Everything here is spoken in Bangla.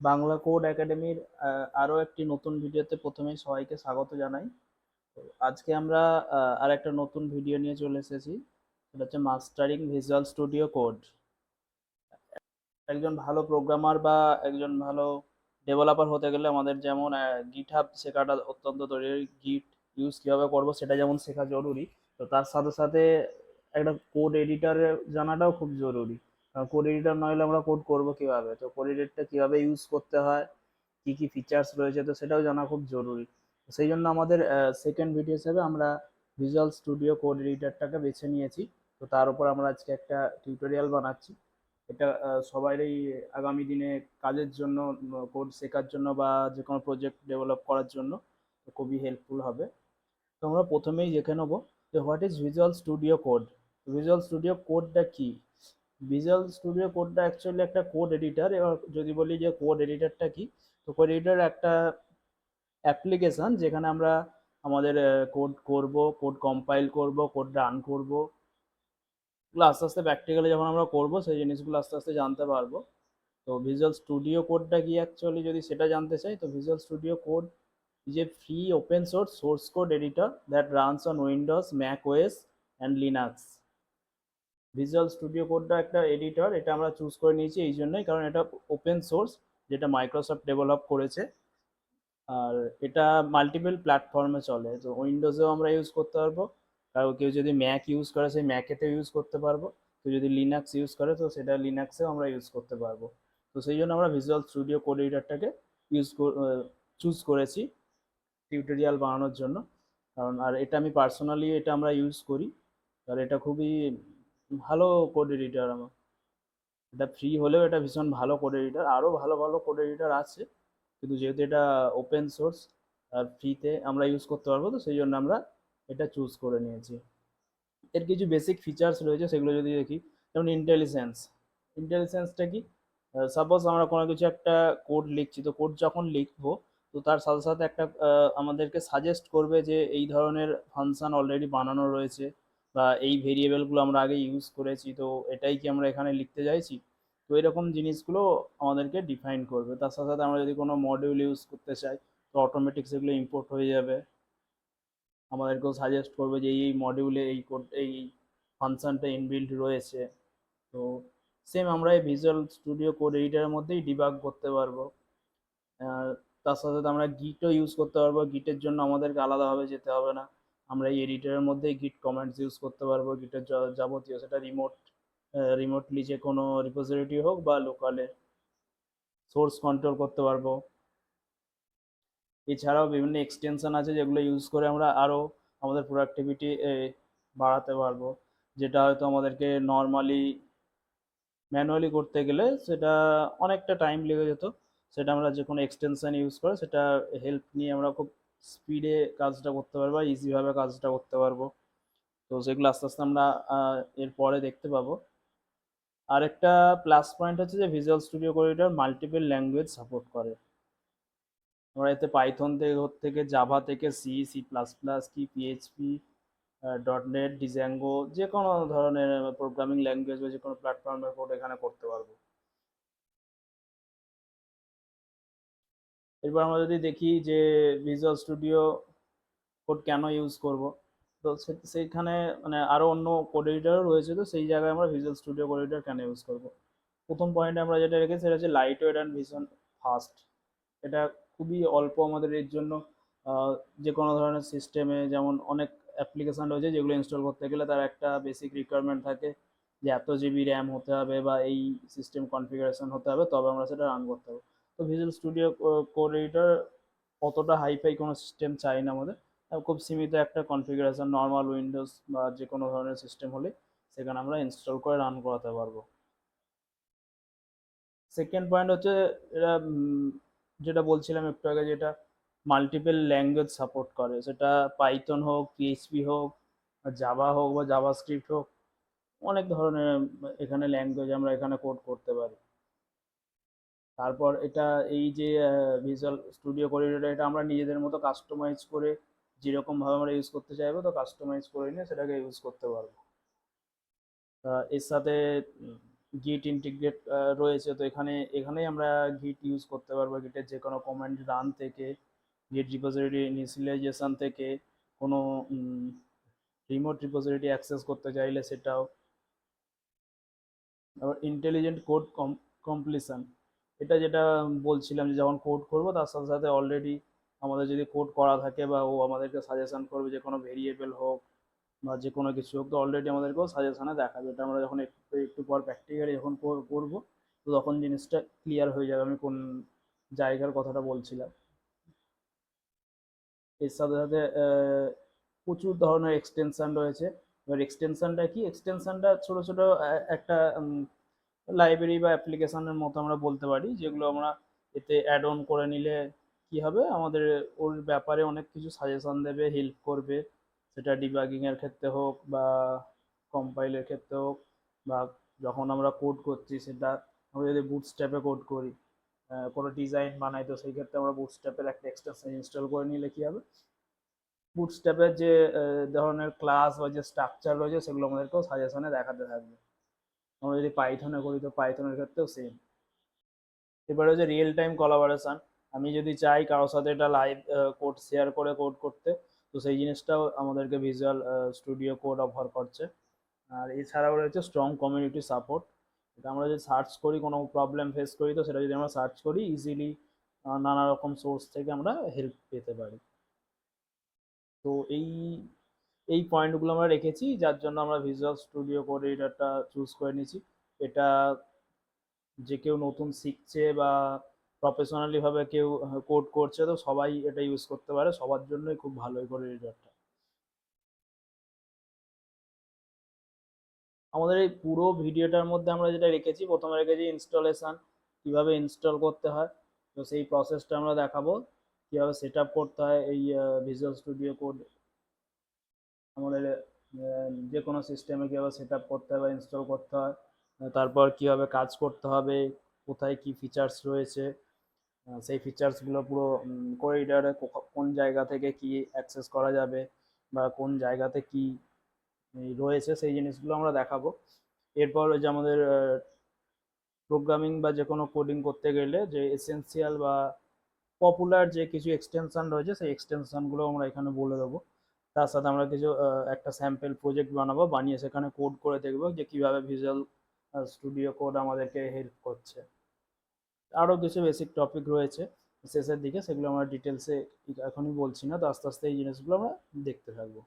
বাংলা কোড একাডেমির আরো একটি নতুন ভিডিওতে প্রথমেই সবাইকে স্বাগত জানাই। তো আজকে আমরা আর একটা নতুন ভিডিও নিয়ে চলে এসেছি। সেটা হচ্ছে মাস্টারিং ভিজুয়াল স্টুডিও কোড। একজন ভালো প্রোগ্রামার বা একজন ভালো ডেভেলপার হতে গেলে আমাদের যেমন গিটহাব শেখাটা অত্যন্ত জরুরি, গিট ইউজ কিভাবে করব সেটা যেমন শেখা জরুরি, তো তার সাথে সাথে একটা কোড এডিটরে জানাটাও খুব জরুরি। কোড এডিটর নইলে আমরা কোড করব কিভাবে, তো কোড এডিটরটা কিভাবে ইউজ করতে হয়, কি কি ফিচার্স রয়েছে, তো সেটাও জানা খুব জরুরি। তো সেই জন্য আমাদের সেকেন্ড ভিডিও হিসেবে আমরা ভিজুয়াল স্টুডিও কোড এডিটরটাকে বেছে নিয়েছি। তো তার উপর আমরা আজকে একটা টিউটোরিয়াল বানাচ্ছি। এটা সবারই আগামী দিনে কাজের জন্য, কোড শেখার জন্য বা যে কোনো প্রজেক্ট ডেভেলপ করার জন্য তো খুবই হেল্পফুল হবে। তো আমরা প্রথমেই দেখে নেবো যে what is visual studio code. Visual studio কোডটা কি? ভিজুয়াল স্টুডিও কোডটা অ্যাকচুয়ালি একটা কোড এডিটর। এবার যদি বলি যে কোড এডিটরটা কি, তো কোড এডিটর একটা অ্যাপ্লিকেশন যেখানে আমরা আমাদের কোড করব, কোড কম্পাইল করব, কোড রান করব। এগুলো আস্তে আস্তে প্র্যাকটিক্যালি যখন আমরা করব সেই জিনিসগুলো আস্তে আস্তে জানতে পারবো। তো ভিজুয়াল স্টুডিও কোডটা কি অ্যাকচুয়ালি যদি সেটা জানতে চাই, তো visual studio code is a free open source source code editor that runs on Windows, Mac OS and Linux. Visual studio কোডটা একটা এডিটর, এটা আমরা চুজ করে নিয়েছি এই জন্যই কারণ এটা ওপেন সোর্স, যেটা মাইক্রোসফট ডেভেলপ করেছে। আর এটা মাল্টিপল প্ল্যাটফর্মে চলে, তো উইন্ডোজেও আমরা ইউজ করতে পারবো, কারণ কেউ যদি ম্যাক ইউজ করে সেই ম্যাকেতেও ইউজ করতে পারবো, কেউ যদি লিনাক্স ইউজ করে তো সেটা লিনাক্সেও আমরা ইউজ করতে পারবো। তো সেই জন্য আমরা ভিজুয়াল স্টুডিও কোড এডিটরটাকে ইউজ চুজ করেছি টিউটোরিয়াল বানানোর জন্য। কারণ আর এটা আমি পার্সোনালি এটা আমরা ইউজ করি, আর এটা খুবই ভালো কোড এডিটর। আমার এটা ফ্রি হলেও এটা ভীষণ ভালো কোড এডিটর, আরও ভালো ভালো কোড এডিটর আছে, কিন্তু যেহেতু এটা ওপেন সোর্স আর ফ্রিতে আমরা ইউজ করতে পারবো, তো সেই জন্য আমরা এটা চুজ করে নিয়েছি। এর কিছু বেসিক ফিচার্স রয়েছে সেগুলো যদি দেখি, যেমন ইন্টেলিজেন্স। ইন্টেলিজেন্সটা কি? সাপোজ আমরা কোনো কিছু একটা কোড লিখছি, তো কোড যখন লিখবো তো তার সাথে সাথে একটা আমাদেরকে সাজেস্ট করবে যে এই ধরনের ফাংশন অলরেডি বানানো রয়েছে বা এই ভেরিয়েবলগুলো আমরা আগে ইউজ করেছি, তো এটাই কি আমরা এখানে লিখতে চাইছি। তো এরকম জিনিসগুলো আমাদেরকে ডিফাইন করবে। তার সাথে সাথে আমরা যদি কোনো মডিউল ইউজ করতে চাই, তো অটোমেটিক সেগুলো ইম্পোর্ট হয়ে যাবে। আমাদেরকেও সাজেস্ট করবে যে এই মডিউলে এই কোড এই ফাংশনটা ইনবিল্ট রয়েছে। তো সেম আমরা এই ভিজুয়াল স্টুডিও কোড এডিটারের মধ্যেই ডিবাগ করতে পারবো। আর তার সাথে সাথে আমরা গিটও ইউজ করতে পারবো, গিটের জন্য আমাদেরকে আলাদাভাবে যেতে হবে না। আমরা এই এডিটরের মধ্যেই গিট কমেন্টস ইউজ করতে পারবো, গিটের যাবতীয়, সেটা রিমোটলি যে কোনো রিপোজিটরি হোক বা লোকালে সোর্স কন্ট্রোল করতে পারবো। এছাড়াও বিভিন্ন এক্সটেনশন আছে যেগুলো ইউজ করে আমরা আরও আমাদের প্রোডাক্টিভিটি বাড়াতে পারবো, যেটা হয়তো আমাদেরকে নর্মালি ম্যানুয়ালি করতে গেলে সেটা অনেকটা টাইম লেগে যেত। সেটা আমরা যে কোনো এক্সটেনশন ইউজ করে সেটা হেল্প নিয়ে আমরা খুব স্পিডে কাজটা করতে পারবো, ইজিভাবে কাজটা করতে পারবো। তো সেগুলো আস্তে আস্তে আমরা এরপরে দেখতে পাবো। আরেকটা প্লাস পয়েন্ট হচ্ছে যে ভিজুয়াল স্টুডিও কোডিটার মাল্টিপল ল্যাঙ্গুয়েজ সাপোর্ট করে। আমরা এতে পাইথন থেকে জাভা থেকে সি, সি প্লাস প্লাস, কি পিএইচপি, ডট নেট, ডিজাঙ্গো, যে কোনো ধরনের প্রোগ্রামিং ল্যাঙ্গুয়েজ বা যে কোনো প্ল্যাটফর্মের কোড এখানে করতে পারবো। এরপর আমরা যদি দেখি যে ভিজুয়াল স্টুডিও কোড কেন ইউজ করব, তো সেইখানে মানে আরও অন্য কোড এডিটরও রয়েছে, তো সেই জায়গায় আমরা ভিজুয়াল স্টুডিও কোড এডিটর কেন ইউজ করব। প্রথম পয়েন্টে আমরা যেটা রেখেছি সেটা হচ্ছে লাইট ওয়েট অ্যান্ড ভীষণ ফাস্ট। এটা খুবই অল্প আমাদের এর জন্য আহ, যে কোনো ধরনের সিস্টেমে, যেমন অনেক অ্যাপ্লিকেশান রয়েছে যেগুলো ইনস্টল করতে গেলে তার একটা বেসিক রিকোয়ারমেন্ট থাকে যে এত জিবি র্যাম হতে হবে বা এই সিস্টেম কনফিগারেশন হতে হবে, তবে আমরা সেটা রান করতে হবে। তো ভিজুয়াল স্টুডিও কোড এডিটর অতটা হাইফাই কোনো সিস্টেম চাই না আমাদের। খুব সীমিত একটা কনফিগারেশন, নর্মাল উইন্ডোজ বা যে কোনো ধরনের সিস্টেম হলে সেখানে আমরা ইনস্টল করে রান করাতে পারবো। সেকেন্ড পয়েন্ট হচ্ছে এরা যেটা বলছিলাম একটু আগে, যেটা মাল্টিপল ল্যাঙ্গুয়েজ সাপোর্ট করে, সেটা পাইথন হোক, পিএইচপি হোক, জাভা হোক বা জাভা স্ক্রিপ্ট হোক, অনেক ধরনের এখানে ল্যাঙ্গুয়েজ আমরা এখানে কোড করতে পারি। তারপর এটা এই যে ভিজুয়াল স্টুডিও কোডিটা, এটা আমরা নিজেদের মতো কাস্টমাইজ করে যেরকমভাবে আমরা ইউজ করতে চাইবো তো কাস্টমাইজ করে নিয়ে সেটাকে ইউজ করতে পারবো। এর সাথে গিট ইন্টিগ্রেট রয়েছে, তো এখানেই আমরা গিট ইউজ করতে পারবো। গিটের যে কোনো কমান্ড রান থেকে, গিট রিপোজিটরি ইনিশিয়ালাইজেশন থেকে, কোনো রিমোট রিপোজিটরি অ্যাক্সেস করতে চাইলে সেটাও। আবার ইন্টেলিজেন্ট কোড কমপ্লিশন, এটা যেটা বলছিলাম যে যখন কোড করব তার সাথে সাথে অলরেডি আমাদের যদি কোড করা থাকে বা ও আমাদেরকে সাজেশন করবে যে কোনো ভেরিয়েবল হোক বা যে কোনো কিছু হোক, তো অলরেডি আমাদেরকেও সাজেশনে দেখাবে। এটা আমরা যখন একটু একটু পর প্র্যাকটিক্যালি যখন করবো, তো তখন জিনিসটা ক্লিয়ার হয়ে যাবে আমি কোন জায়গার কথাটা বলছিলাম। এর সাথে সাথে প্রচুর ধরনের এক্সটেনশন রয়েছে। এবার এক্সটেনশনটা কি, এক্সটেনশনটা ছোট ছোট একটা লাইব্রেরি বা অ্যাপ্লিকেশনের মতো আমরা বলতে পারি, যেগুলো আমরা এতে অ্যাড অন করে নিলে কি হবে, আমাদের ওর ব্যাপারে অনেক কিছু সাজেশন দেবে, হেল্প করবে। সেটা ডিবাগিং এর ক্ষেত্রে হোক বা কম্পাইলের ক্ষেত্রে হোক, বা যখন আমরা কোড করছি সেটা আমরা যদি বুটস্ট্র্যাপে কোড করি, কোনো ডিজাইন বানাই, তো সেই ক্ষেত্রে আমরা বুটস্ট্র্যাপের একটা এক্সটেনশন ইনস্টল করে নিলে কি হবে, বুটস্ট্র্যাপের যে ধরনের ক্লাস বা যে স্ট্রাকচার রয়েছে সেগুলো আমাদেরকেও সাজেশনে দেখাতে থাকবে। আমরা যদি পাইথনে করি তো পাইথনের ক্ষেত্রেও সেম। এবারে হচ্ছে রিয়েল টাইম কোলাবোরেশন। আমি যদি চাই কারোর সাথে এটা লাইভ কোড শেয়ার করে কোড করতে, তো সেই জিনিসটাও আমাদেরকে ভিজুয়াল স্টুডিও কোড অফার করছে। আর এছাড়াও রয়েছে স্ট্রং কমিউনিটি সাপোর্ট। এটা আমরা যদি সার্চ করি, কোনো প্রবলেম ফেস করি, তো সেটা যদি আমরা সার্চ করি ইজিলি নানা রকম সোর্স থেকে আমরা হেল্প পেতে পারি। তো এই পয়েন্টগুলো আমরা রেখেছি, যার জন্য আমরা ভিজুয়াল স্টুডিও কোড এডিটরটা চুজ করে নিয়েছি। এটা যে কেউ নতুন শিখছে বা প্রফেশনালি ভাবে কেউ কোড করছে, তো সবাই এটা ইউজ করতে পারে, সবার জন্যই খুব ভালো এই কোড এডিটরটা। আমাদের এই পুরো ভিডিওটার মধ্যে আমরা যেটা রেখেছি, প্রথমে রেখেছি ইনস্টলেশন, কিভাবে ইনস্টল করতে হয়, তো সেই প্রসেসটা আমরা দেখাবো। কিভাবে সেট আপ করতে হয় এই ভিজুয়াল স্টুডিও কোড আমাদের যে কোনো সিস্টেমে কীভাবে সেট আপ করতে হয় বা ইনস্টল করতে হয়, তারপর কীভাবে কাজ করতে হবে, কোথায় কি ফিচার্স রয়েছে, সেই ফিচার্সগুলো পুরো করিডরে কোন জায়গা থেকে কি অ্যাক্সেস করা যাবে বা কোন জায়গাতে কি রয়েছে, সেই জিনিসগুলো আমরা দেখাবো। এরপর যে আমাদের প্রোগ্রামিং বা যে কোনো কোডিং করতে গেলে যে এসেনশিয়াল বা পপুলার যে কিছু এক্সটেনশন রয়েছে, সেই এক্সটেনশনগুলো আমরা এখানে বলে দেবো। তার সাথে আমরা কিছু একটা স্যাম্পল প্রজেক্ট বানাবো, বানিয়ে সেখানে কোড করে দেখবো যে কীভাবে ভিজুয়াল স্টুডিও কোড আমাদেরকে হেল্প করছে। আরও কিছু বেসিক টপিক রয়েছে শেষের দিকে, সেগুলো আমরা ডিটেলসে এখনই বলছি না, তো আস্তে আস্তে এই জিনিসগুলো আমরা দেখতে থাকবো।